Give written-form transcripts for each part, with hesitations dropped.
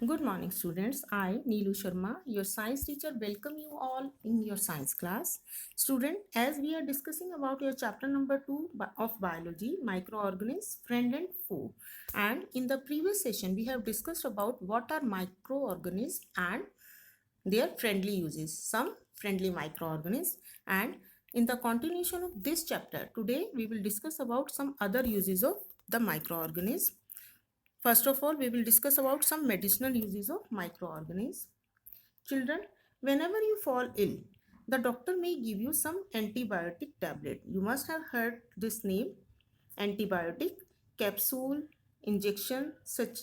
Good morning, students. I, Neelu Sharma, your science teacher, welcome you all in your science class. Student, as we are discussing about your chapter number 2 of biology, microorganisms, friend and foe. And in the previous session, we have discussed about what are microorganisms and their friendly uses, some friendly microorganisms. And in the continuation of this chapter, today we will discuss about some other uses of the microorganisms. First of all, we will discuss about some medicinal uses of microorganisms. Children, whenever you fall ill, the doctor may give you some antibiotic tablet. You must have heard this name, antibiotic, capsule, injection, such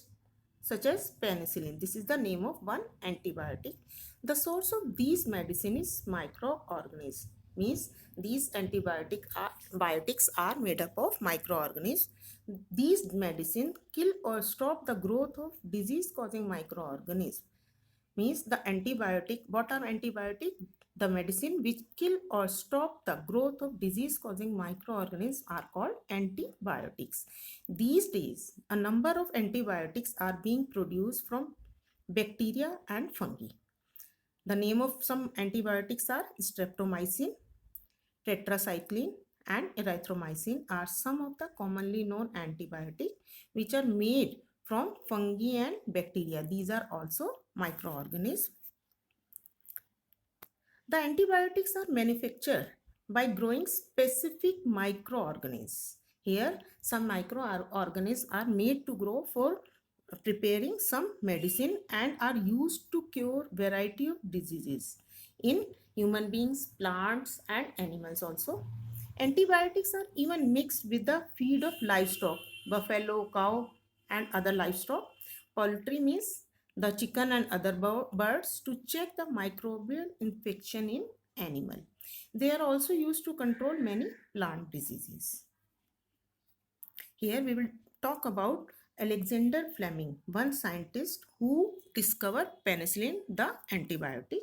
as penicillin. This is the name of one antibiotic. The source of these medicine is microorganisms. Means these biotics are made up of microorganisms. These medicine kill or stop the growth of disease causing microorganisms. Means the antibiotic, what are antibiotic? The medicine which kill or stop the growth of disease causing microorganisms are called antibiotics. These days a number of antibiotics are being produced from bacteria and fungi. The name of some antibiotics are streptomycin, tetracycline and erythromycin are some of the commonly known antibiotics which are made from fungi and bacteria. These are also microorganisms. The antibiotics are manufactured by growing specific microorganisms. Here, some microorganisms are made to grow for preparing some medicine and are used to cure variety of diseases in human beings, plants and animals also. Antibiotics are even mixed with the feed of livestock, buffalo, cow and other livestock. Poultry means the chicken and other birds to check the microbial infection in animal. They are also used to control many plant diseases. Here we will talk about Alexander Fleming, one scientist who discovered penicillin, the antibiotic.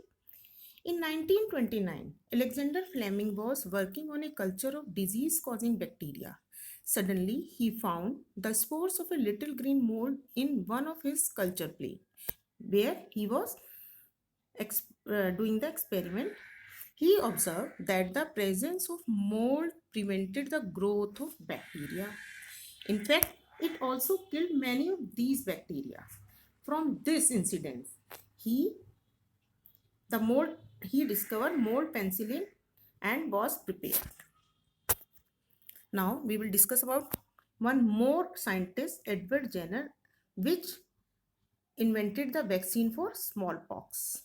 In 1929, Alexander Fleming was working on a culture of disease-causing bacteria. Suddenly, he found the spores of a little green mold in one of his culture plate, where he was doing the experiment. He observed that the presence of mold prevented the growth of bacteria. In fact, it also killed many of these bacteria. From this incident, he discovered mold penicillin and was prepared. Now we will discuss about one more scientist, Edward Jenner, which invented the vaccine for smallpox.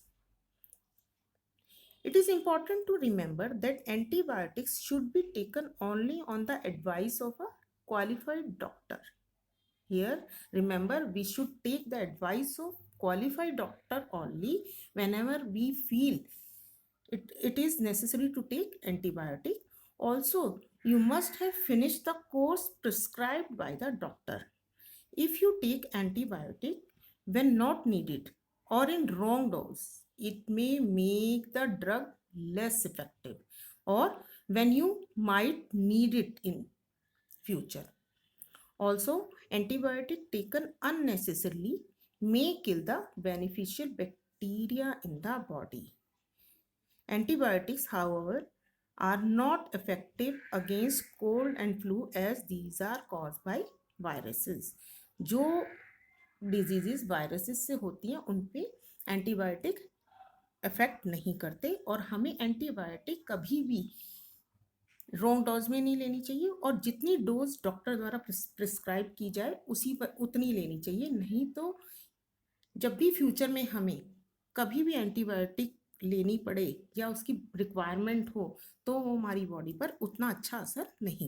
It is important to remember that antibiotics should be taken only on the advice of a qualified doctor. Here, remember, we should take the advice of qualified doctor only whenever we feel it is necessary to take antibiotic. Also, you must have finished the course prescribed by the doctor. If you take antibiotic when not needed or in wrong dose, it may make the drug less effective or when you might need it in future. Also, antibiotic taken unnecessarily may kill the beneficial bacteria in the body. Antibiotics, however, are not effective against cold and flu as these are caused by viruses. जो diseases viruses से होती हैं उन पे antibiotic effect नहीं करते और हमें एंटीबायोटिक कभी भी रॉन्ग डोज में नहीं लेनी चाहिए और जितनी डोज डॉक्टर द्वारा प्रिस्क्राइब की जाए उसी पर उतनी लेनी चाहिए. नहीं तो जब भी फ्यूचर में हमें कभी भी एंटीबायोटिक लेनी पड़े या उसकी रिक्वायरमेंट हो तो वो हमारी बॉडी पर उतना अच्छा असर नहीं